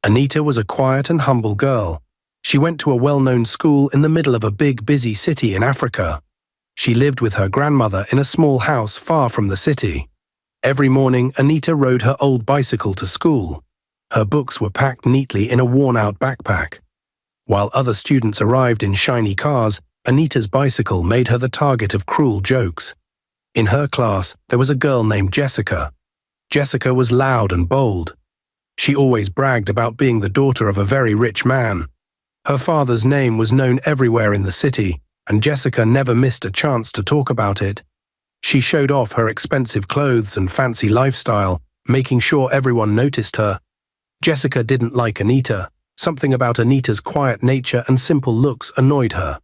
Anita was a quiet and humble girl. She went to a well-known school in the middle of a big, busy city in Africa. She lived with her grandmother in a small house far from the city. Every morning, Anita rode her old bicycle to school. Her books were packed neatly in a worn-out backpack. While other students arrived in shiny cars, Anita's bicycle made her the target of cruel jokes. In her class, there was a girl named Jessica. Jessica was loud and bold. She always bragged about being the daughter of a very rich man. Her father's name was known everywhere in the city, and Jessica never missed a chance to talk about it. She showed off her expensive clothes and fancy lifestyle, making sure everyone noticed her. Jessica didn't like Anita. Something about Anita's quiet nature and simple looks annoyed her.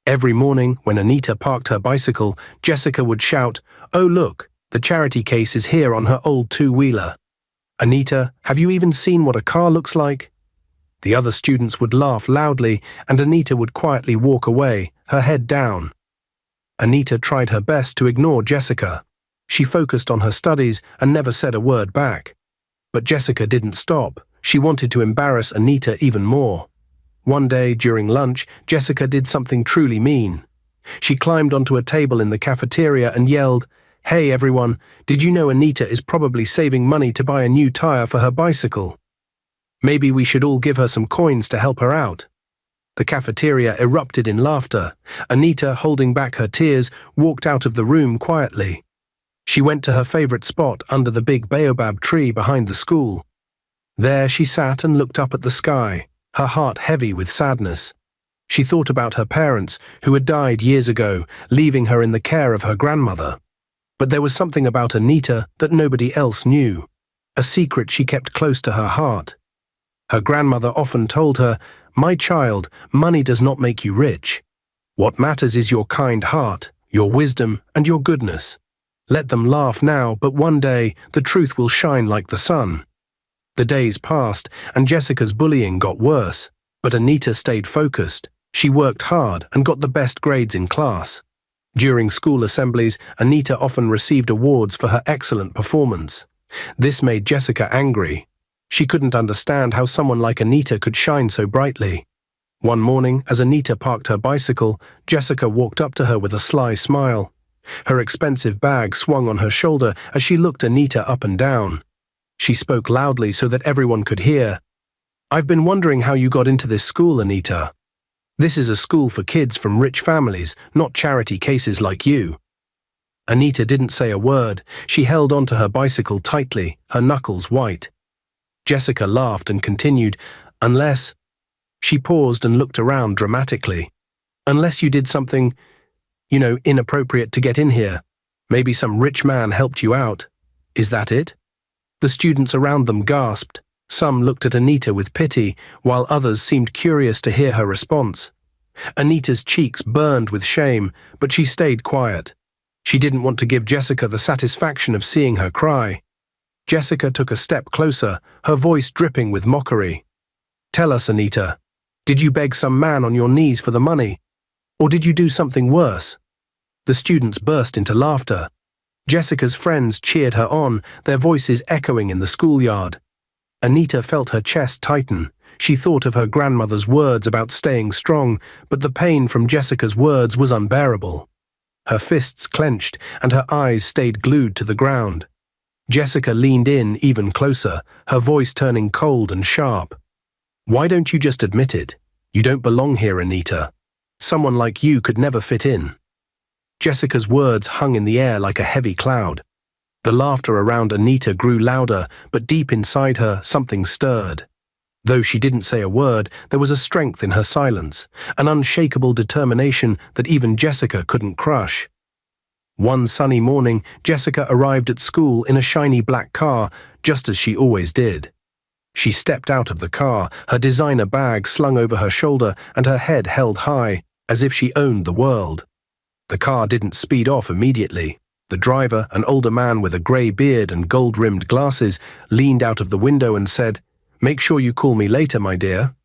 Every morning, when Anita parked her bicycle, Jessica would shout, "Oh look, the charity case is here on her old two-wheeler. Anita, have you even seen what a car looks like?" The other students would laugh loudly, and Anita would quietly walk away, her head down. Anita tried her best to ignore Jessica. She focused on her studies and never said a word back. But Jessica didn't stop. She wanted to embarrass Anita even more. One day, during lunch, Jessica did something truly mean. She climbed onto a table in the cafeteria and yelled, "Hey everyone, did you know Anita is probably saving money to buy a new tire for her bicycle? Maybe we should all give her some coins to help her out." The cafeteria erupted in laughter. Anita, holding back her tears, walked out of the room quietly. She went to her favorite spot under the big baobab tree behind the school. There she sat and looked up at the sky, her heart heavy with sadness. She thought about her parents, who had died years ago, leaving her in the care of her grandmother. But there was something about Anita that nobody else knew, a secret she kept close to her heart. Her grandmother often told her, "My child, money does not make you rich. What matters is your kind heart, your wisdom, and your goodness. Let them laugh now, but one day the truth will shine like the sun." The days passed, and Jessica's bullying got worse, but Anita stayed focused. She worked hard and got the best grades in class. During school assemblies, Anita often received awards for her excellent performance. This made Jessica angry. She couldn't understand how someone like Anita could shine so brightly. One morning, as Anita parked her bicycle, Jessica walked up to her with a sly smile. Her expensive bag swung on her shoulder as she looked Anita up and down. She spoke loudly so that everyone could hear. "I've been wondering how you got into this school, Anita. This is a school for kids from rich families, not charity cases like you." Anita didn't say a word. She held onto her bicycle tightly, her knuckles white. Jessica laughed and continued, "Unless—" She paused and looked around dramatically. "Unless you did something, inappropriate to get in here. Maybe some rich man helped you out. Is that it?" The students around them gasped. Some looked at Anita with pity, while others seemed curious to hear her response. Anita's cheeks burned with shame, but she stayed quiet. She didn't want to give Jessica the satisfaction of seeing her cry. Jessica took a step closer, her voice dripping with mockery. "Tell us, Anita, did you beg some man on your knees for the money? Or did you do something worse?" The students burst into laughter. Jessica's friends cheered her on, their voices echoing in the schoolyard. Anita felt her chest tighten. She thought of her grandmother's words about staying strong, but the pain from Jessica's words was unbearable. Her fists clenched, and her eyes stayed glued to the ground. Jessica leaned in even closer, her voice turning cold and sharp. "Why don't you just admit it? You don't belong here, Anita. Someone like you could never fit in." Jessica's words hung in the air like a heavy cloud. The laughter around Anita grew louder, but deep inside her, something stirred. Though she didn't say a word, there was a strength in her silence, an unshakable determination that even Jessica couldn't crush. One sunny morning, Jessica arrived at school in a shiny black car, just as she always did. She stepped out of the car, her designer bag slung over her shoulder and her head held high, as if she owned the world. The car didn't speed off immediately. The driver, an older man with a grey beard and gold-rimmed glasses, leaned out of the window and said, "Make sure you call me later, my dear."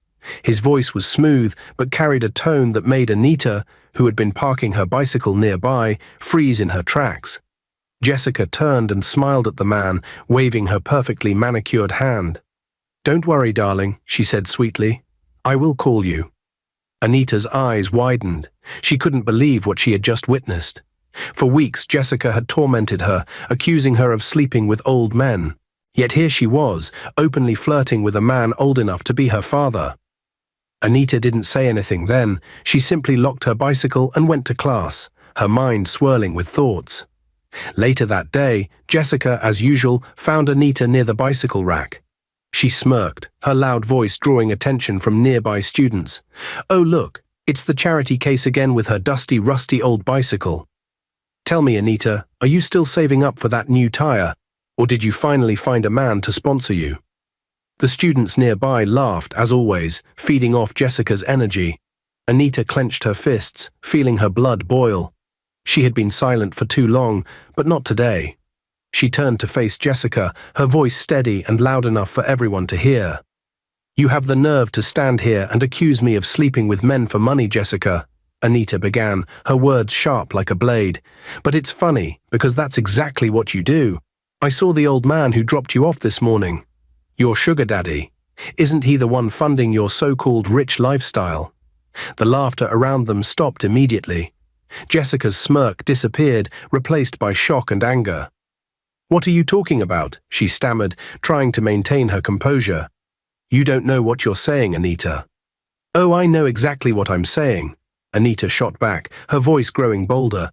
His voice was smooth, but carried a tone that made Anita, who had been parking her bicycle nearby, freeze in her tracks. Jessica turned and smiled at the man, waving her perfectly manicured hand. Don't worry, darling, she said sweetly. I will call you. Anita's eyes widened. She couldn't believe what she had just witnessed. For weeks, Jessica had tormented her, accusing her of sleeping with old men. Yet here she was, openly flirting with a man old enough to be her father. Anita didn't say anything then. She simply locked her bicycle and went to class, her mind swirling with thoughts. Later that day, Jessica, as usual, found Anita near the bicycle rack. She smirked, her loud voice drawing attention from nearby students. Oh look, it's the charity case again with her dusty, rusty old bicycle. Tell me, Anita, are you still saving up for that new tire? Or did you finally find a man to sponsor you? The students nearby laughed, as always, feeding off Jessica's energy. Anita clenched her fists, feeling her blood boil. She had been silent for too long, but not today. She turned to face Jessica, her voice steady and loud enough for everyone to hear. You have the nerve to stand here and accuse me of sleeping with men for money, Jessica, Anita began, her words sharp like a blade. But it's funny, because that's exactly what you do. I saw the old man who dropped you off this morning. Your sugar daddy. Isn't he the one funding your so-called rich lifestyle? The laughter around them stopped immediately. Jessica's smirk disappeared, replaced by shock and anger. What are you talking about? She stammered, trying to maintain her composure. You don't know what you're saying, Anita. Oh, I know exactly what I'm saying, Anita shot back, her voice growing bolder.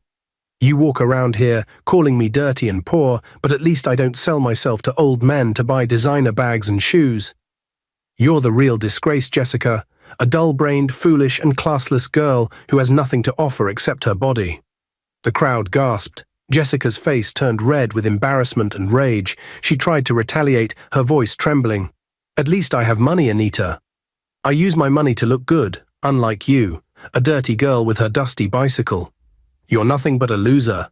You walk around here, calling me dirty and poor, but at least I don't sell myself to old men to buy designer bags and shoes. You're the real disgrace, Jessica, a dull-brained, foolish and classless girl who has nothing to offer except her body. The crowd gasped. Jessica's face turned red with embarrassment and rage. She tried to retaliate, her voice trembling. At least I have money, Anita. I use my money to look good, unlike you, a dirty girl with her dusty bicycle. You're nothing but a loser.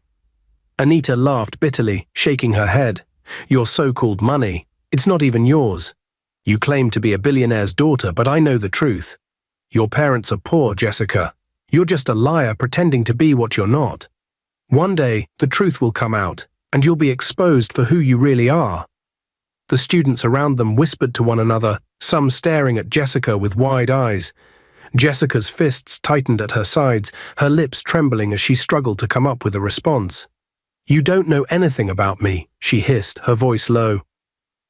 Anita laughed bitterly, shaking her head. Your so-called money, it's not even yours. You claim to be a billionaire's daughter, but I know the truth. Your parents are poor, Jessica. You're just a liar pretending to be what you're not. One day, the truth will come out, and you'll be exposed for who you really are. The students around them whispered to one another, some staring at Jessica with wide eyes. Jessica's fists tightened at her sides, her lips trembling as she struggled to come up with a response. You don't know anything about me, she hissed, her voice low.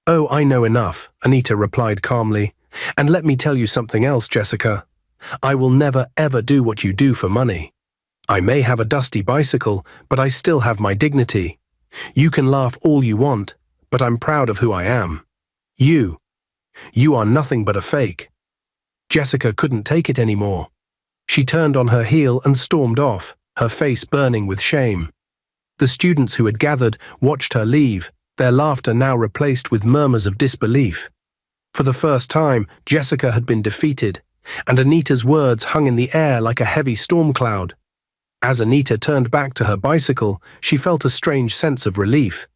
Oh, I know enough, Anita replied calmly. And let me tell you something else, Jessica. I will never ever do what you do for money. I may have a dusty bicycle, but I still have my dignity. You can laugh all you want, but I'm proud of who I am. You are nothing but a fake. Jessica couldn't take it anymore. She turned on her heel and stormed off, her face burning with shame. The students who had gathered watched her leave, their laughter now replaced with murmurs of disbelief. For the first time, Jessica had been defeated, and Anita's words hung in the air like a heavy storm cloud. As Anita turned back to her bicycle, she felt a strange sense of relief.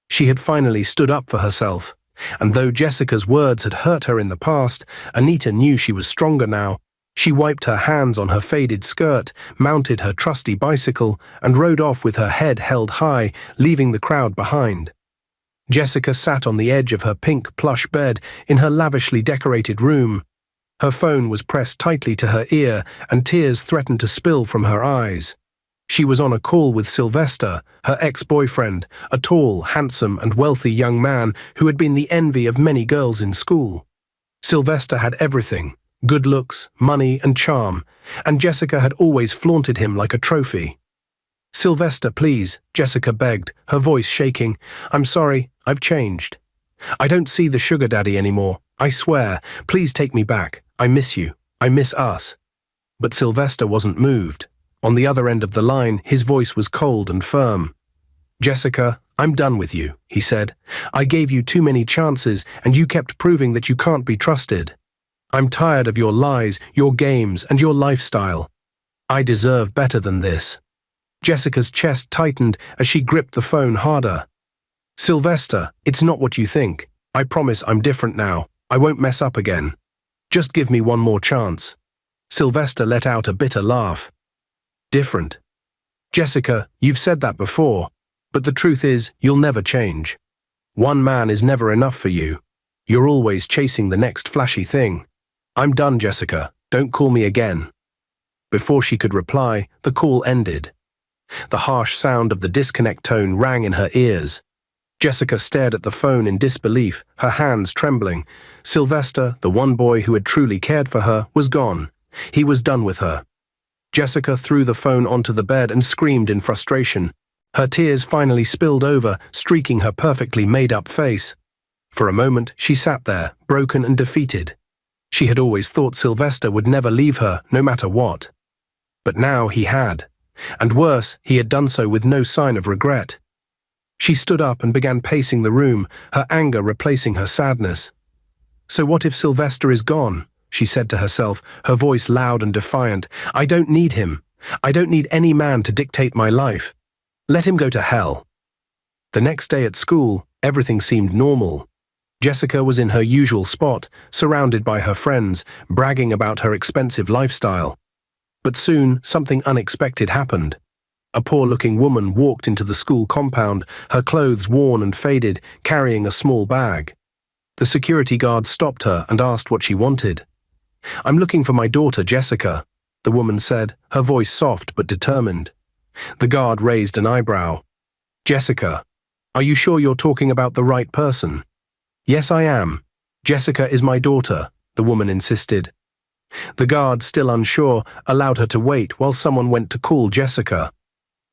She had finally stood up for herself, and though Jessica's words had hurt her in the past, Anita knew she was stronger now. She wiped her hands on her faded skirt, mounted her trusty bicycle, and rode off with her head held high, leaving the crowd behind. Jessica sat on the edge of her pink plush bed in her lavishly decorated room. Her phone was pressed tightly to her ear, and tears threatened to spill from her eyes. She was on a call with Sylvester, her ex-boyfriend, a tall, handsome, and wealthy young man who had been the envy of many girls in school. Sylvester had everything, good looks, money, and charm, and Jessica had always flaunted him like a trophy. Sylvester, please, Jessica begged, her voice shaking. I'm sorry, I've changed. I don't see the sugar daddy anymore. I swear, please take me back. I miss you. I miss us. But Sylvester wasn't moved. On the other end of the line, his voice was cold and firm. Jessica, I'm done with you, he said. I gave you too many chances, and you kept proving that you can't be trusted. I'm tired of your lies, your games, and your lifestyle. I deserve better than this. Jessica's chest tightened as she gripped the phone harder. Sylvester, it's not what you think. I promise I'm different now. I won't mess up again. Just give me one more chance. Sylvester let out a bitter laugh. Different. Jessica, you've said that before, but the truth is, you'll never change. One man is never enough for you. You're always chasing the next flashy thing. I'm done, Jessica. Don't call me again. Before she could reply, the call ended. The harsh sound of the disconnect tone rang in her ears. Jessica stared at the phone in disbelief, her hands trembling. Sylvester, the one boy who had truly cared for her, was gone. He was done with her. Jessica threw the phone onto the bed and screamed in frustration. Her tears finally spilled over, streaking her perfectly made-up face. For a moment, she sat there, broken and defeated. She had always thought Sylvester would never leave her, no matter what. But now he had. And worse, he had done so with no sign of regret. She stood up and began pacing the room, her anger replacing her sadness. So what if Sylvester is gone? She said to herself, her voice loud and defiant. I don't need him. I don't need any man to dictate my life. Let him go to hell. The next day at school, everything seemed normal. Jessica was in her usual spot, surrounded by her friends, bragging about her expensive lifestyle. But soon, something unexpected happened. A poor-looking woman walked into the school compound, her clothes worn and faded, carrying a small bag. The security guard stopped her and asked what she wanted. I'm looking for my daughter, Jessica, the woman said, her voice soft but determined. The guard raised an eyebrow. Jessica, are you sure you're talking about the right person? Yes, I am. Jessica is my daughter, the woman insisted. The guard, still unsure, allowed her to wait while someone went to call Jessica.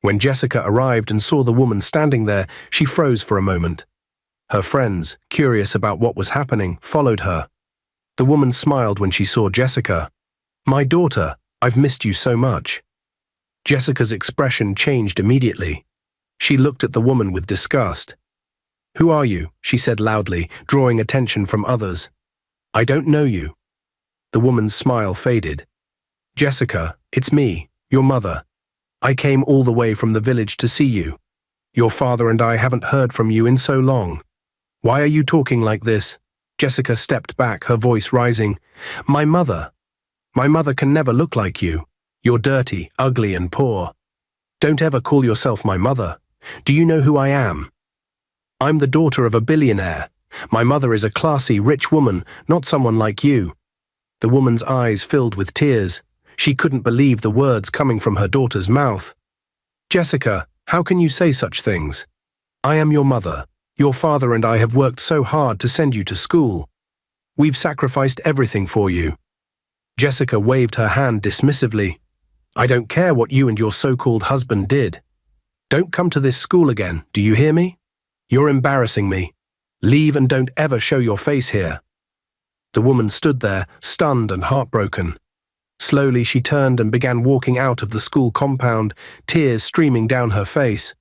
When Jessica arrived and saw the woman standing there, she froze for a moment. Her friends, curious about what was happening, followed her. The woman smiled when she saw Jessica. My daughter, I've missed you so much. Jessica's expression changed immediately. She looked at the woman with disgust. Who are you? She said loudly, drawing attention from others. I don't know you. The woman's smile faded. Jessica, it's me, your mother. I came all the way from the village to see you. Your father and I haven't heard from you in so long. Why are you talking like this? Jessica stepped back, her voice rising. My mother can never look like you. You're dirty, ugly and poor. Don't ever call yourself my mother. Do you know who I am? I'm the daughter of a billionaire. My mother is a classy, rich woman, not someone like you. The woman's eyes filled with tears. She couldn't believe the words coming from her daughter's mouth. Jessica, how can you say such things? I am your mother. Your father and I have worked so hard to send you to school. We've sacrificed everything for you. Jessica waved her hand dismissively. I don't care what you and your so-called husband did. Don't come to this school again, do you hear me? You're embarrassing me. Leave and don't ever show your face here. The woman stood there, stunned and heartbroken. Slowly she turned and began walking out of the school compound, tears streaming down her face.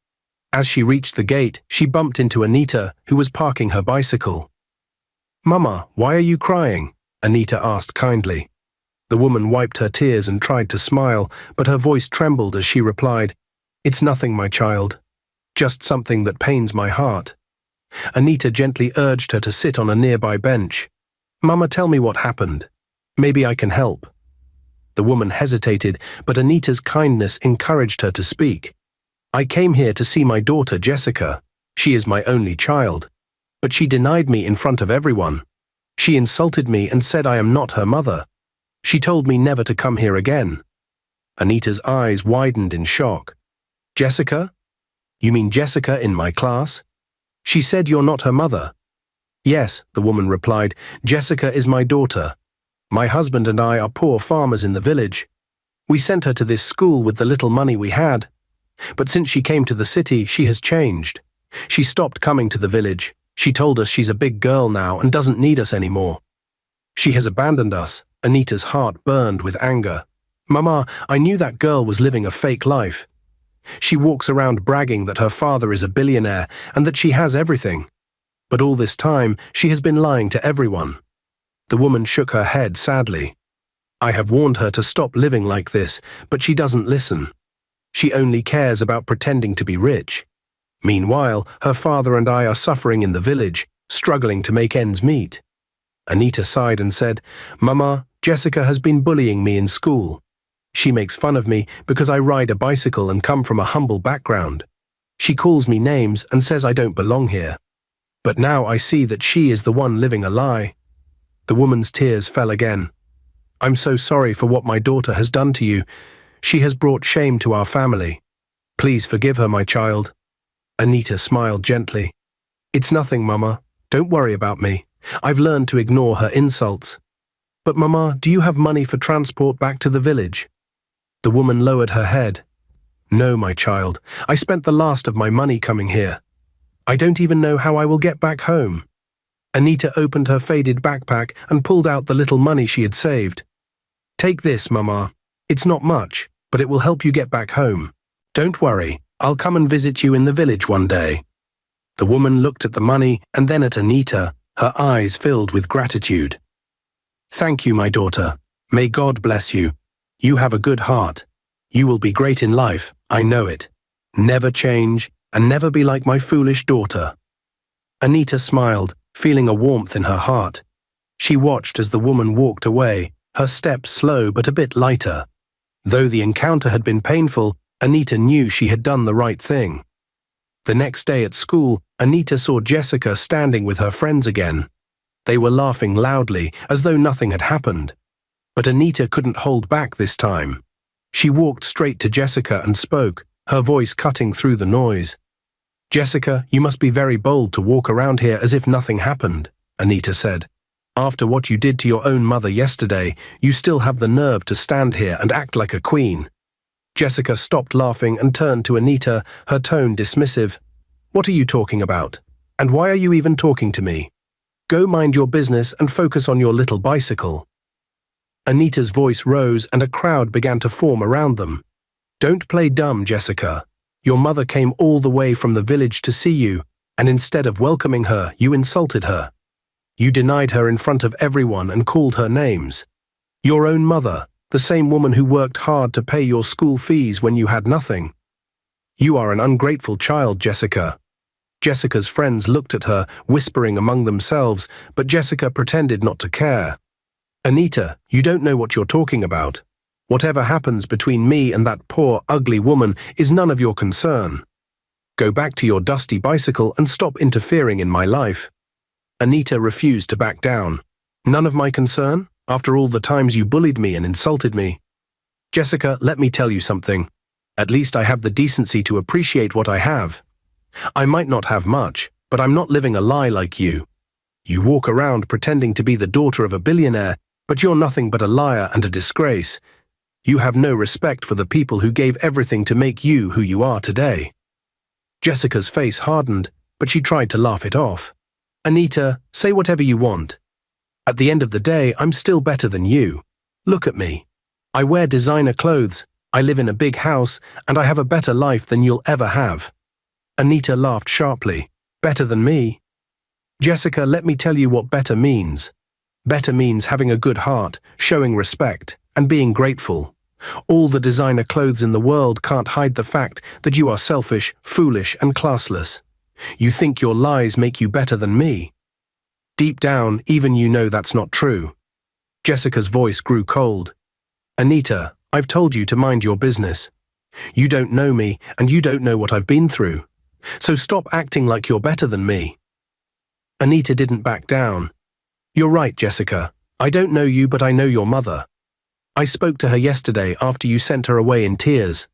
As she reached the gate, she bumped into Anita, who was parking her bicycle. Mama, why are you crying? Anita asked kindly. The woman wiped her tears and tried to smile, but her voice trembled as she replied, It's nothing, my child. Just something that pains my heart. Anita gently urged her to sit on a nearby bench. Mama, tell me what happened. Maybe I can help. The woman hesitated, but Anita's kindness encouraged her to speak. I came here to see my daughter, Jessica. She is my only child. But she denied me in front of everyone. She insulted me and said I am not her mother. She told me never to come here again. Anita's eyes widened in shock. Jessica? You mean Jessica in my class? She said you're not her mother. Yes, the woman replied, Jessica is my daughter. My husband and I are poor farmers in the village. We sent her to this school with the little money we had. But since she came to the city, she has changed. She stopped coming to the village. She told us she's a big girl now and doesn't need us anymore. She has abandoned us. Anita's heart burned with anger. Mama, I knew that girl was living a fake life. She walks around bragging that her father is a billionaire and that she has everything. But all this time, she has been lying to everyone. The woman shook her head sadly. I have warned her to stop living like this, but she doesn't listen. She only cares about pretending to be rich. Meanwhile, her father and I are suffering in the village, struggling to make ends meet. Anita sighed and said, Mama, Jessica has been bullying me in school. She makes fun of me because I ride a bicycle and come from a humble background. She calls me names and says I don't belong here. But now I see that she is the one living a lie. The woman's tears fell again. I'm so sorry for what my daughter has done to you. She has brought shame to our family. Please forgive her, my child. Anita smiled gently. It's nothing, Mama. Don't worry about me. I've learned to ignore her insults. But Mama, do you have money for transport back to the village? The woman lowered her head. No, my child. I spent the last of my money coming here. I don't even know how I will get back home. Anita opened her faded backpack and pulled out the little money she had saved. Take this, Mama. It's not much, but it will help you get back home. Don't worry, I'll come and visit you in the village one day. The woman looked at the money and then at Anita, her eyes filled with gratitude. Thank you, my daughter. May God bless you. You have a good heart. You will be great in life, I know it. Never change, and never be like my foolish daughter. Anita smiled, feeling a warmth in her heart. She watched as the woman walked away, her steps slow but a bit lighter. Though the encounter had been painful, Anita knew she had done the right thing. The next day at school, Anita saw Jessica standing with her friends again. They were laughing loudly, as though nothing had happened. But Anita couldn't hold back this time. She walked straight to Jessica and spoke, her voice cutting through the noise. Jessica, you must be very bold to walk around here as if nothing happened, Anita said. After what you did to your own mother yesterday, you still have the nerve to stand here and act like a queen. Jessica stopped laughing and turned to Anita, her tone dismissive. What are you talking about? And why are you even talking to me? Go mind your business and focus on your little bicycle. Anita's voice rose and a crowd began to form around them. Don't play dumb, Jessica. Your mother came all the way from the village to see you, and instead of welcoming her, you insulted her. You denied her in front of everyone and called her names. Your own mother, the same woman who worked hard to pay your school fees when you had nothing. You are an ungrateful child, Jessica. Jessica's friends looked at her, whispering among themselves, but Jessica pretended not to care. Anita, you don't know what you're talking about. Whatever happens between me and that poor, ugly woman is none of your concern. Go back to your dusty bicycle and stop interfering in my life. Anita refused to back down. None of my concern? After all the times you bullied me and insulted me. Jessica, let me tell you something. At least I have the decency to appreciate what I have. I might not have much, but I'm not living a lie like you. You walk around pretending to be the daughter of a billionaire, but you're nothing but a liar and a disgrace. You have no respect for the people who gave everything to make you who you are today. Jessica's face hardened, but she tried to laugh it off. Anita, say whatever you want. At the end of the day, I'm still better than you. Look at me. I wear designer clothes, I live in a big house, and I have a better life than you'll ever have. Anita laughed sharply. Better than me? Jessica, let me tell you what better means. Better means having a good heart, showing respect, and being grateful. All the designer clothes in the world can't hide the fact that you are selfish, foolish, and classless. You think your lies make you better than me. Deep down, even you know that's not true. Jessica's voice grew cold. Anita, I've told you to mind your business. You don't know me, and you don't know what I've been through. So stop acting like you're better than me. Anita didn't back down. You're right, Jessica. I don't know you, but I know your mother. I spoke to her yesterday after you sent her away in tears.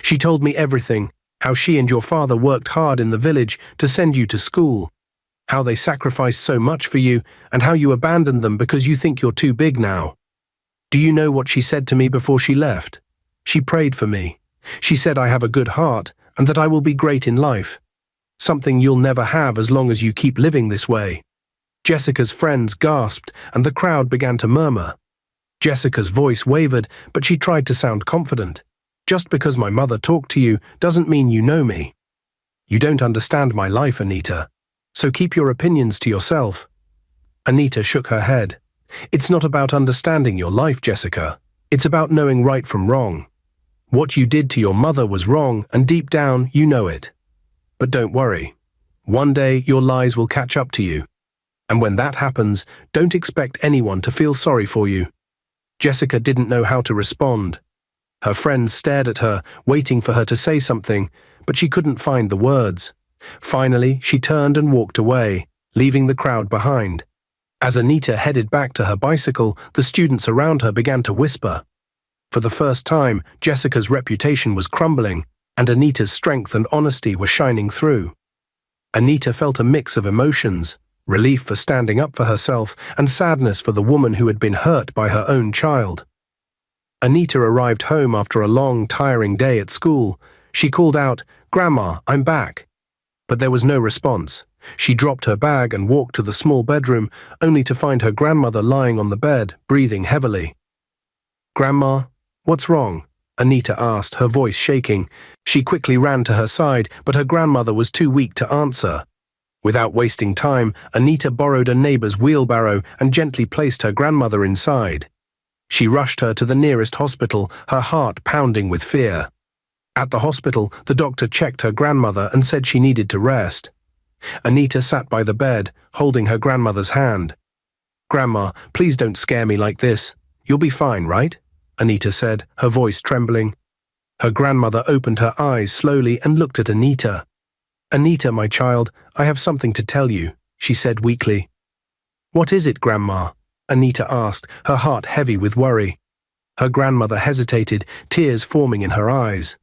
She told me everything, how she and your father worked hard in the village to send you to school, how they sacrificed so much for you, and how you abandoned them because you think you're too big now. Do you know what she said to me before she left? She prayed for me. She said I have a good heart and that I will be great in life. Something you'll never have as long as you keep living this way. Jessica's friends gasped and the crowd began to murmur. Jessica's voice wavered, but she tried to sound confident. Just because my mother talked to you doesn't mean you know me. You don't understand my life, Anita. So keep your opinions to yourself. Anita shook her head. It's not about understanding your life, Jessica. It's about knowing right from wrong. What you did to your mother was wrong, and deep down, you know it. But don't worry. One day, your lies will catch up to you. And when that happens, don't expect anyone to feel sorry for you. Jessica didn't know how to respond. Her friends stared at her, waiting for her to say something, but she couldn't find the words. Finally, she turned and walked away, leaving the crowd behind. As Anita headed back to her bicycle, the students around her began to whisper. For the first time, Jessica's reputation was crumbling, and Anita's strength and honesty were shining through. Anita felt a mix of emotions, relief for standing up for herself and sadness for the woman who had been hurt by her own child. Anita arrived home after a long, tiring day at school. She called out, "Grandma, I'm back." But there was no response. She dropped her bag and walked to the small bedroom, only to find her grandmother lying on the bed, breathing heavily. "Grandma, what's wrong?" Anita asked, her voice shaking. She quickly ran to her side, but her grandmother was too weak to answer. Without wasting time, Anita borrowed a neighbor's wheelbarrow and gently placed her grandmother inside. She rushed her to the nearest hospital, her heart pounding with fear. At the hospital, the doctor checked her grandmother and said she needed to rest. Anita sat by the bed, holding her grandmother's hand. "Grandma, please don't scare me like this. You'll be fine, right?" Anita said, her voice trembling. Her grandmother opened her eyes slowly and looked at Anita. "Anita, my child, I have something to tell you," she said weakly. "What is it, Grandma?" Anita asked, her heart heavy with worry. Her grandmother hesitated, tears forming in her eyes.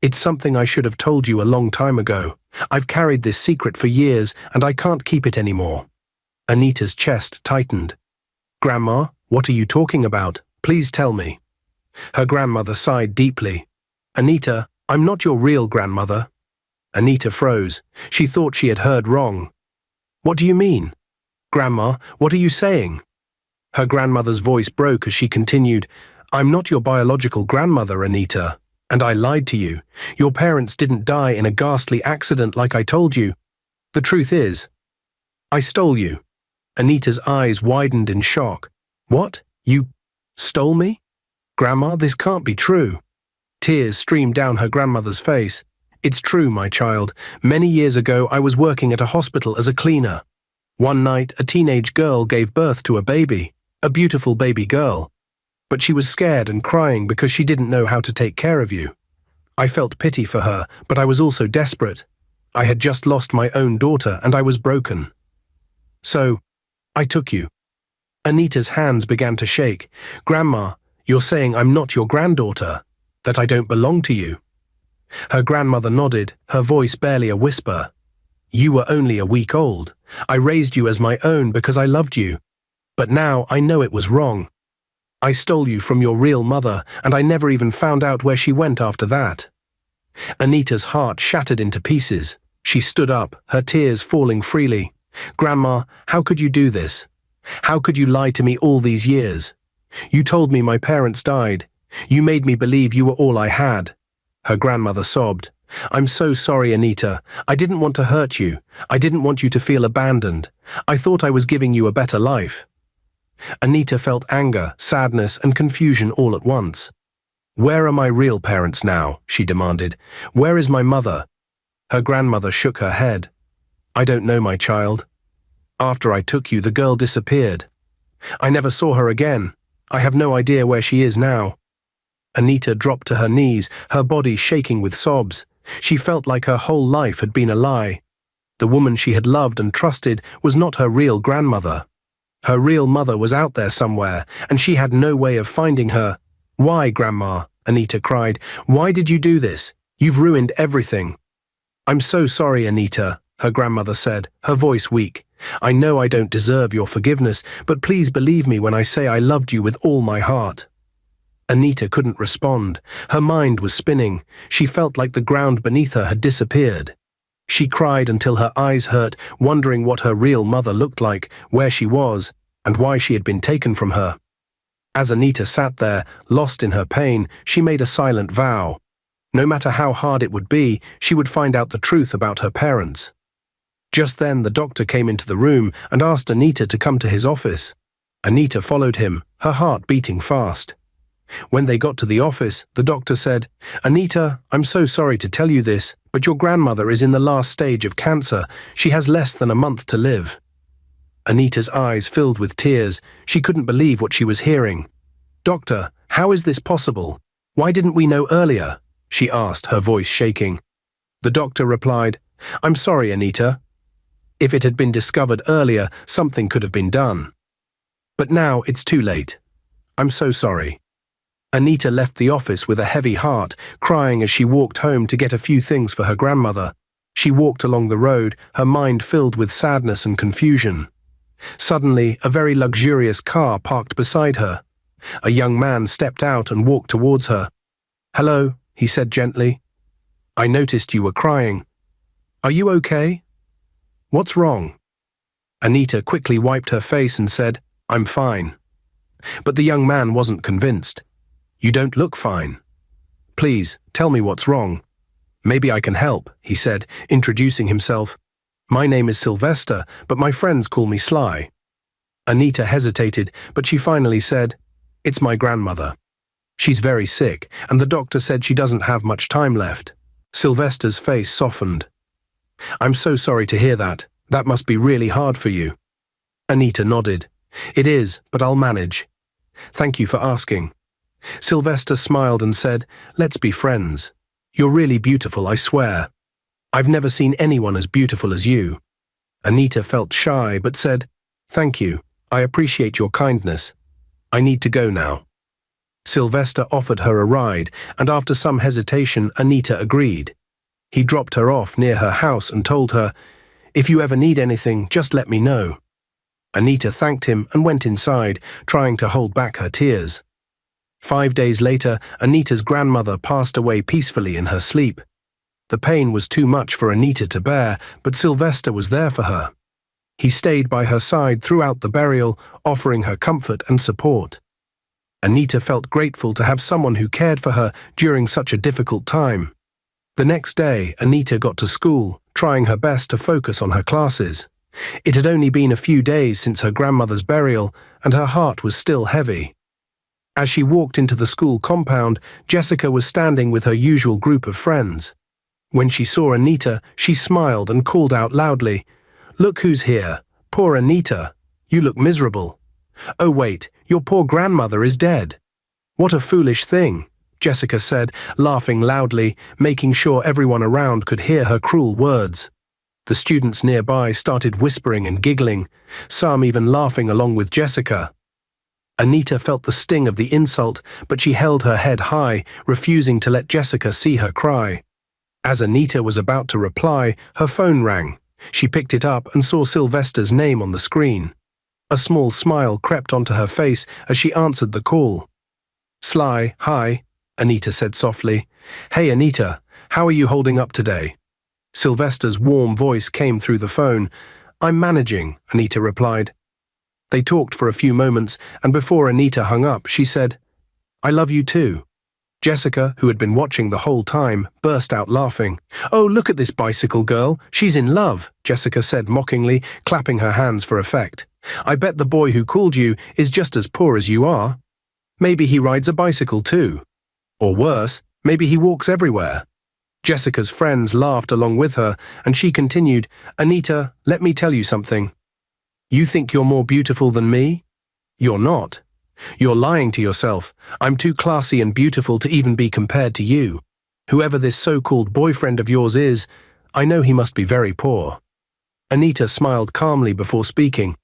"It's something I should have told you a long time ago. I've carried this secret for years, and I can't keep it anymore." Anita's chest tightened. "Grandma, what are you talking about? Please tell me." Her grandmother sighed deeply. "Anita, I'm not your real grandmother." Anita froze. She thought she had heard wrong. "What do you mean? Grandma, what are you saying?" Her grandmother's voice broke as she continued, "I'm not your biological grandmother, Anita. And I lied to you. Your parents didn't die in a ghastly accident like I told you. The truth is, I stole you." Anita's eyes widened in shock. "What? You stole me? Grandma, this can't be true." Tears streamed down her grandmother's face. "It's true, my child. Many years ago, I was working at a hospital as a cleaner. One night, a teenage girl gave birth to a baby, a beautiful baby girl. But she was scared and crying because she didn't know how to take care of you. I felt pity for her, but I was also desperate. I had just lost my own daughter and I was broken. So, I took you." Anita's hands began to shake. "Grandma, you're saying I'm not your granddaughter, that I don't belong to you?" Her grandmother nodded, her voice barely a whisper. "You were only a week old. I raised you as my own because I loved you. But now I know it was wrong. I stole you from your real mother, and I never even found out where she went after that." Anita's heart shattered into pieces. She stood up, her tears falling freely. "Grandma, how could you do this? How could you lie to me all these years? You told me my parents died. You made me believe you were all I had." Her grandmother sobbed. "I'm so sorry, Anita. I didn't want to hurt you. I didn't want you to feel abandoned. I thought I was giving you a better life." Anita felt anger, sadness, and confusion all at once. "Where are my real parents now?" she demanded. "Where is my mother?" Her grandmother shook her head. "I don't know, my child. After I took you, the girl disappeared. I never saw her again. I have no idea where she is now." Anita dropped to her knees, her body shaking with sobs. She felt like her whole life had been a lie. The woman she had loved and trusted was not her real grandmother. Her real mother was out there somewhere, and she had no way of finding her. "Why, Grandma?" Anita cried. "Why did you do this? You've ruined everything." "I'm so sorry, Anita," her grandmother said, her voice weak. "I know I don't deserve your forgiveness, but please believe me when I say I loved you with all my heart." Anita couldn't respond. Her mind was spinning. She felt like the ground beneath her had disappeared. She cried until her eyes hurt, wondering what her real mother looked like, where she was, and why she had been taken from her. As Anita sat there, lost in her pain, she made a silent vow. No matter how hard it would be, she would find out the truth about her parents. Just then, the doctor came into the room and asked Anita to come to his office. Anita followed him, her heart beating fast. When they got to the office, the doctor said, "Anita, I'm so sorry to tell you this, but your grandmother is in the last stage of cancer. She has less than a month to live." Anita's eyes filled with tears. She couldn't believe what she was hearing. "Doctor, how is this possible? Why didn't we know earlier?" she asked, her voice shaking. The doctor replied, I'm sorry, Anita. If it had been discovered earlier, something could have been done. But now it's too late. I'm so sorry. Anita left the office with a heavy heart, crying as she walked home to get a few things for her grandmother. She walked along the road, her mind filled with sadness and confusion. Suddenly, a very luxurious car parked beside her. A young man stepped out and walked towards her. "Hello," he said gently. "I noticed you were crying. Are you okay? What's wrong?" Anita quickly wiped her face and said, "I'm fine." But the young man wasn't convinced. "You don't look fine. Please, tell me what's wrong. Maybe I can help," he said, introducing himself. "My name is Sylvester, but my friends call me Sly." Anita hesitated, but she finally said, "It's my grandmother. She's very sick, and the doctor said she doesn't have much time left." Sylvester's face softened. "I'm so sorry to hear that. That must be really hard for you." Anita nodded. "It is, but I'll manage. Thank you for asking." Sylvester smiled and said, "Let's be friends. You're really beautiful, I swear. I've never seen anyone as beautiful as you." Anita felt shy but said, "Thank you. I appreciate your kindness. I need to go now." Sylvester offered her a ride, and after some hesitation, Anita agreed. He dropped her off near her house and told her, "If you ever need anything, just let me know." Anita thanked him and went inside, trying to hold back her tears. 5 days later, Anita's grandmother passed away peacefully in her sleep. The pain was too much for Anita to bear, but Sylvester was there for her. He stayed by her side throughout the burial, offering her comfort and support. Anita felt grateful to have someone who cared for her during such a difficult time. The next day, Anita got to school, trying her best to focus on her classes. It had only been a few days since her grandmother's burial, and her heart was still heavy. As she walked into the school compound, Jessica was standing with her usual group of friends. When she saw Anita, she smiled and called out loudly, "Look who's here! Poor Anita! You look miserable. Oh wait, your poor grandmother is dead." "What a foolish thing," Jessica said, laughing loudly, making sure everyone around could hear her cruel words. The students nearby started whispering and giggling, some even laughing along with Jessica. Anita felt the sting of the insult, but she held her head high, refusing to let Jessica see her cry. As Anita was about to reply, her phone rang. She picked it up and saw Sylvester's name on the screen. A small smile crept onto her face as she answered the call. "Sly, hi," Anita said softly. "Hey Anita, how are you holding up today?" Sylvester's warm voice came through the phone. "I'm managing," Anita replied. They talked for a few moments, and before Anita hung up, she said, "I love you too." Jessica, who had been watching the whole time, burst out laughing. "Oh, look at this bicycle girl. She's in love," Jessica said mockingly, clapping her hands for effect. "I bet the boy who called you is just as poor as you are. Maybe he rides a bicycle too. Or worse, maybe he walks everywhere." Jessica's friends laughed along with her, and she continued, "Anita, let me tell you something. You think you're more beautiful than me? You're not. You're lying to yourself. I'm too classy and beautiful to even be compared to you. Whoever this so-called boyfriend of yours is, I know he must be very poor." Anita smiled calmly before speaking.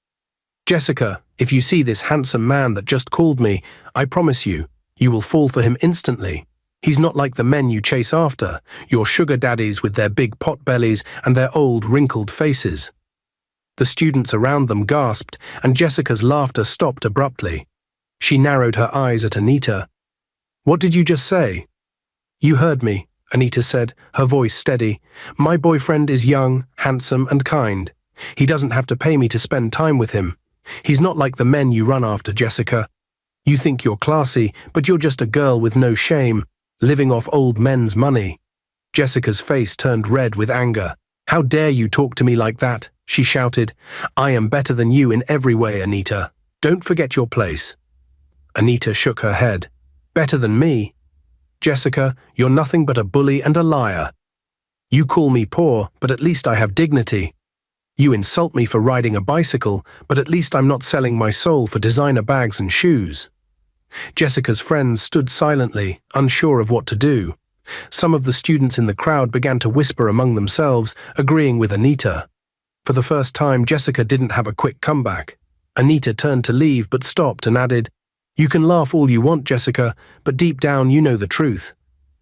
"Jessica, if you see this handsome man that just called me, I promise you, you will fall for him instantly. He's not like the men you chase after, your sugar daddies with their big pot bellies and their old wrinkled faces." The students around them gasped, and Jessica's laughter stopped abruptly. She narrowed her eyes at Anita. "What did you just say?" "You heard me," Anita said, her voice steady. "My boyfriend is young, handsome, and kind. He doesn't have to pay me to spend time with him. He's not like the men you run after, Jessica. You think you're classy, but you're just a girl with no shame, living off old men's money." Jessica's face turned red with anger. "How dare you talk to me like that?" she shouted. "I am better than you in every way, Anita. Don't forget your place." Anita shook her head. "Better than me? Jessica, you're nothing but a bully and a liar. You call me poor, but at least I have dignity. You insult me for riding a bicycle, but at least I'm not selling my soul for designer bags and shoes." Jessica's friends stood silently, unsure of what to do. Some of the students in the crowd began to whisper among themselves, agreeing with Anita. For the first time, Jessica didn't have a quick comeback. Anita turned to leave but stopped and added, "You can laugh all you want, Jessica, but deep down you know the truth.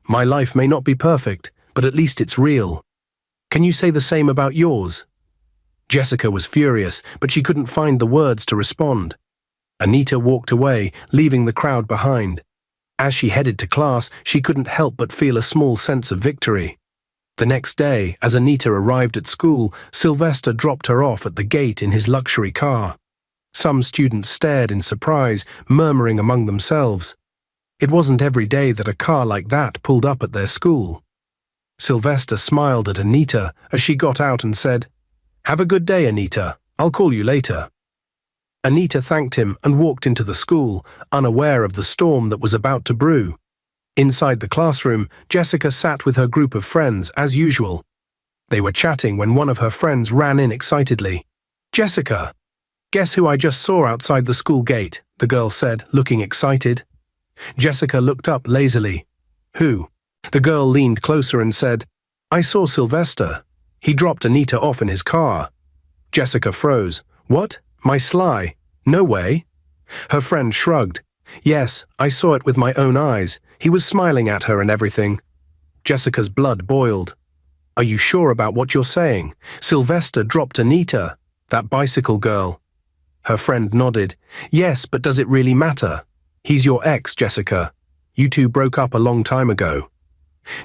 My life may not be perfect, but at least it's real. Can you say the same about yours?" Jessica was furious, but she couldn't find the words to respond. Anita walked away, leaving the crowd behind. As she headed to class, she couldn't help but feel a small sense of victory. The next day, as Anita arrived at school, Sylvester dropped her off at the gate in his luxury car. Some students stared in surprise, murmuring among themselves. It wasn't every day that a car like that pulled up at their school. Sylvester smiled at Anita as she got out and said, "Have a good day, Anita. I'll call you later." Anita thanked him and walked into the school, unaware of the storm that was about to brew. Inside the classroom, Jessica sat with her group of friends as usual. They were chatting when one of her friends ran in excitedly. "Jessica, guess who I just saw outside the school gate?" the girl said, looking excited. Jessica looked up lazily. "Who?" The girl leaned closer and said, "I saw Sylvester. He dropped Anita off in his car." Jessica froze. "What? My Sly? No way." Her friend shrugged. "Yes, I saw it with my own eyes. He was smiling at her and everything." Jessica's blood boiled. "Are you sure about what you're saying? Sylvester dropped Anita, that bicycle girl." Her friend nodded. "Yes, but does it really matter? He's your ex, Jessica. You two broke up a long time ago."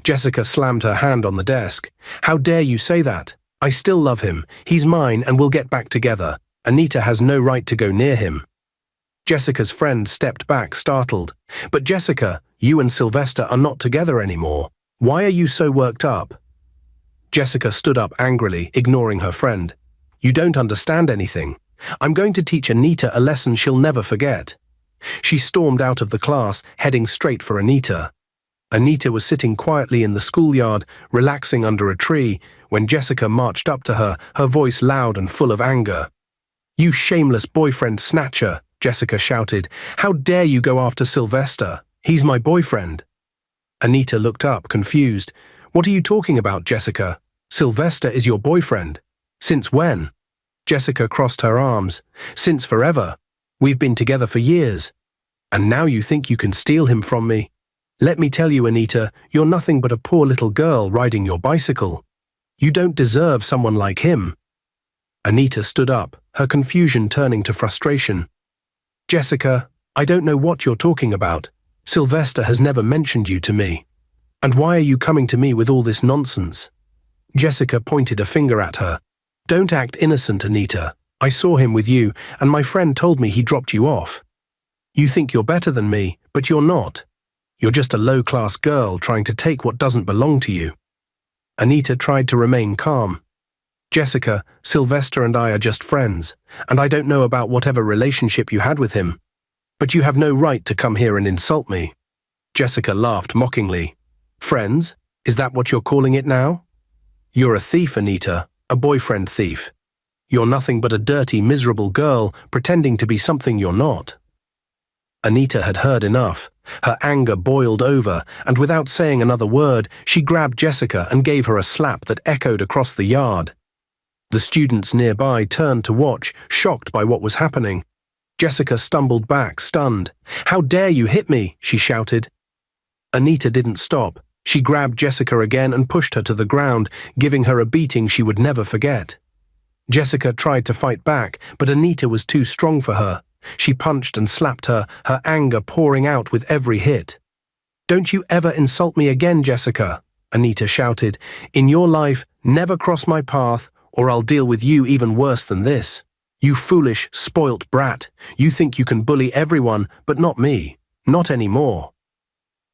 Jessica slammed her hand on the desk. "How dare you say that? I still love him. He's mine and we'll get back together. Anita has no right to go near him." Jessica's friend stepped back, startled. "But Jessica, you and Sylvester are not together anymore. Why are you so worked up?" Jessica stood up angrily, ignoring her friend. "You don't understand anything. I'm going to teach Anita a lesson she'll never forget." She stormed out of the class, heading straight for Anita. Anita was sitting quietly in the schoolyard, relaxing under a tree, when Jessica marched up to her, her voice loud and full of anger. "You shameless boyfriend snatcher," Jessica shouted. "How dare you go after Sylvester? He's my boyfriend." Anita looked up, confused. "What are you talking about, Jessica? Sylvester is your boyfriend. Since when?" Jessica crossed her arms. "Since forever. We've been together for years. And now you think you can steal him from me? Let me tell you, Anita, you're nothing but a poor little girl riding your bicycle. You don't deserve someone like him." Anita stood up, her confusion turning to frustration. "Jessica, I don't know what you're talking about. Sylvester has never mentioned you to me. And why are you coming to me with all this nonsense?" Jessica pointed a finger at her. "Don't act innocent, Anita. I saw him with you, and my friend told me he dropped you off. You think you're better than me, but you're not. You're just a low-class girl trying to take what doesn't belong to you." Anita tried to remain calm. "Jessica, Sylvester and I are just friends, and I don't know about whatever relationship you had with him. But you have no right to come here and insult me." Jessica laughed mockingly. "Friends? Is that what you're calling it now? You're a thief, Anita, a boyfriend thief. You're nothing but a dirty, miserable girl pretending to be something you're not." Anita had heard enough. Her anger boiled over, and without saying another word, she grabbed Jessica and gave her a slap that echoed across the yard. The students nearby turned to watch, shocked by what was happening. Jessica stumbled back, stunned. "How dare you hit me?" she shouted. Anita didn't stop. She grabbed Jessica again and pushed her to the ground, giving her a beating she would never forget. Jessica tried to fight back, but Anita was too strong for her. She punched and slapped her, her anger pouring out with every hit. "Don't you ever insult me again, Jessica," Anita shouted. "In your life, never cross my path, or I'll deal with you even worse than this. You foolish, spoilt brat. You think you can bully everyone, but not me. Not anymore."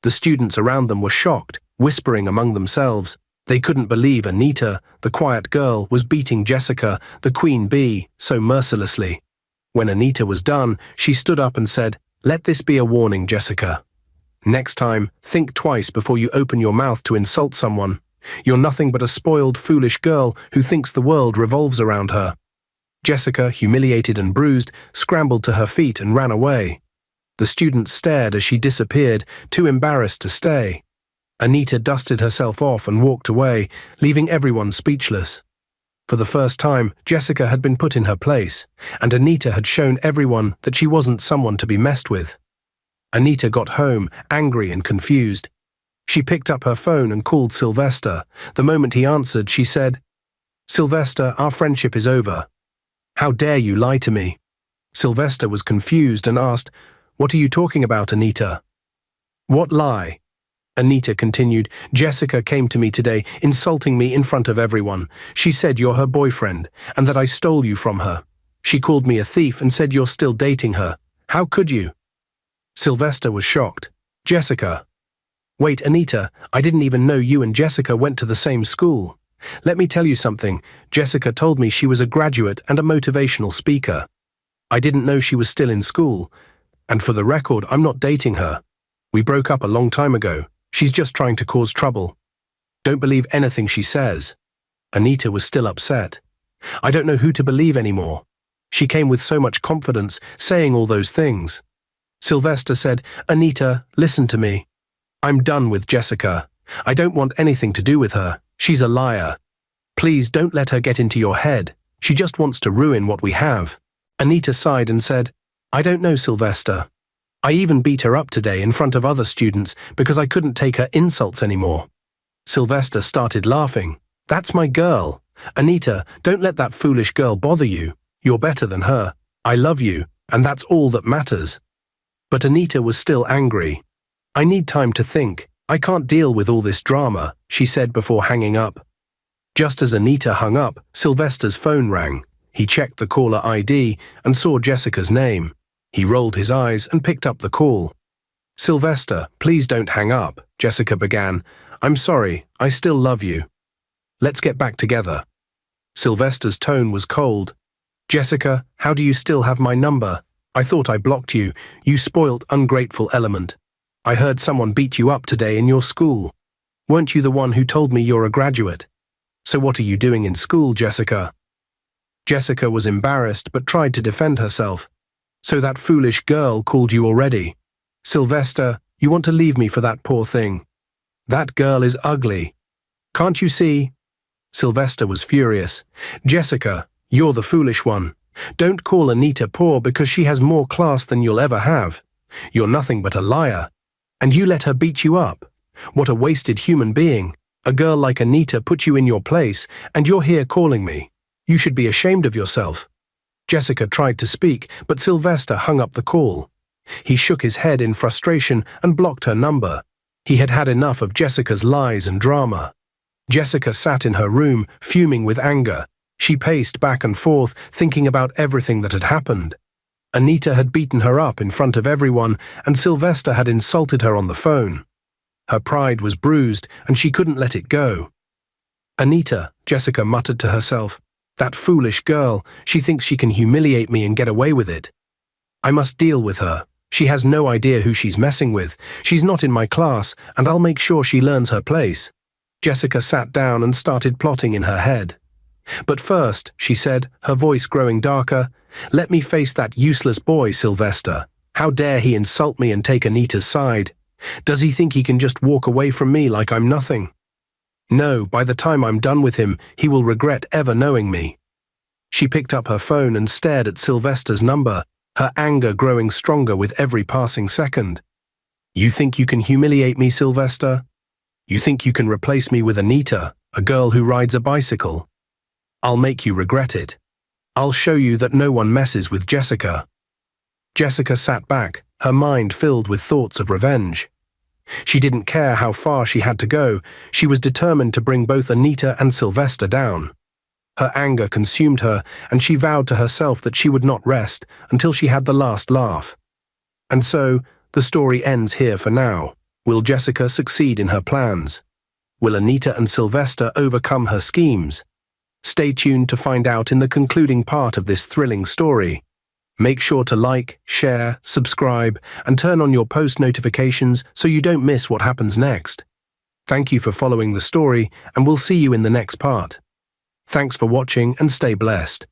The students around them were shocked, whispering among themselves. They couldn't believe Anita, the quiet girl, was beating Jessica, the queen bee, so mercilessly. When Anita was done, she stood up and said, "Let this be a warning, Jessica. Next time, think twice before you open your mouth to insult someone. You're nothing but a spoiled, foolish girl who thinks the world revolves around her." Jessica, humiliated and bruised, scrambled to her feet and ran away. The students stared as she disappeared, too embarrassed to stay. Anita dusted herself off and walked away, leaving everyone speechless. For the first time, Jessica had been put in her place, and Anita had shown everyone that she wasn't someone to be messed with. Anita got home, angry and confused. She picked up her phone and called Sylvester. The moment he answered, she said, "Sylvester, our friendship is over. How dare you lie to me?" Sylvester was confused and asked, "What are you talking about, Anita?" "What lie?" Anita continued, "Jessica came to me today, insulting me in front of everyone. She said you're her boyfriend, and that I stole you from her. She called me a thief and said you're still dating her. How could you?" Sylvester was shocked. "Jessica." "Wait, Anita, I didn't even know you and Jessica went to the same school. Let me tell you something. Jessica told me she was a graduate and a motivational speaker. I didn't know she was still in school. And for the record, I'm not dating her. We broke up a long time ago. She's just trying to cause trouble. Don't believe anything she says." Anita was still upset. "I don't know who to believe anymore. She came with so much confidence, saying all those things." Sylvester said, "Anita, listen to me. I'm done with Jessica. I don't want anything to do with her. She's a liar. Please don't let her get into your head. She just wants to ruin what we have." Anita sighed and said, "I don't know, Sylvester. I even beat her up today in front of other students because I couldn't take her insults anymore." Sylvester started laughing. "That's my girl. Anita, don't let that foolish girl bother you. You're better than her. I love you, and that's all that matters." But Anita was still angry. "I need time to think. I can't deal with all this drama," she said before hanging up. Just as Anita hung up, Sylvester's phone rang. He checked the caller ID and saw Jessica's name. He rolled his eyes and picked up the call. "Sylvester, please don't hang up," Jessica began. "I'm sorry, I still love you. Let's get back together." Sylvester's tone was cold. "Jessica, how do you still have my number? I thought I blocked you, you spoilt, ungrateful element. I heard someone beat you up today in your school. Weren't you the one who told me you're a graduate? So what are you doing in school, Jessica?" Jessica was embarrassed but tried to defend herself. "So that foolish girl called you already? Sylvester, you want to leave me for that poor thing. That girl is ugly. Can't you see?" Sylvester was furious. "Jessica, you're the foolish one. Don't call Anita poor because she has more class than you'll ever have. You're nothing but a liar. And you let her beat you up. What a wasted human being. A girl like Anita put you in your place, and you're here calling me. You should be ashamed of yourself." Jessica tried to speak, but Sylvester hung up the call. He shook his head in frustration and blocked her number. He had had enough of Jessica's lies and drama. Jessica sat in her room, fuming with anger. She paced back and forth, thinking about everything that had happened. Anita had beaten her up in front of everyone, and Sylvester had insulted her on the phone. Her pride was bruised, and she couldn't let it go. "Anita," Jessica muttered to herself, "that foolish girl, she thinks she can humiliate me and get away with it. I must deal with her. She has no idea who she's messing with. She's not in my class, and I'll make sure she learns her place." Jessica sat down and started plotting in her head. "But first," she said, her voice growing darker, "let me face that useless boy, Sylvester. How dare he insult me and take Anita's side? Does he think he can just walk away from me like I'm nothing? No, by the time I'm done with him, he will regret ever knowing me." She picked up her phone and stared at Sylvester's number, her anger growing stronger with every passing second. "You think you can humiliate me, Sylvester? You think you can replace me with Anita, a girl who rides a bicycle? I'll make you regret it. I'll show you that no one messes with Jessica." Jessica sat back, her mind filled with thoughts of revenge. She didn't care how far she had to go. She was determined to bring both Anita and Sylvester down. Her anger consumed her, and she vowed to herself that she would not rest until she had the last laugh. And so, the story ends here for now. Will Jessica succeed in her plans? Will Anita and Sylvester overcome her schemes? Stay tuned to find out in the concluding part of this thrilling story. Make sure to like, share, subscribe, and turn on your post notifications so you don't miss what happens next. Thank you for following the story, and we'll see you in the next part. Thanks for watching and stay blessed.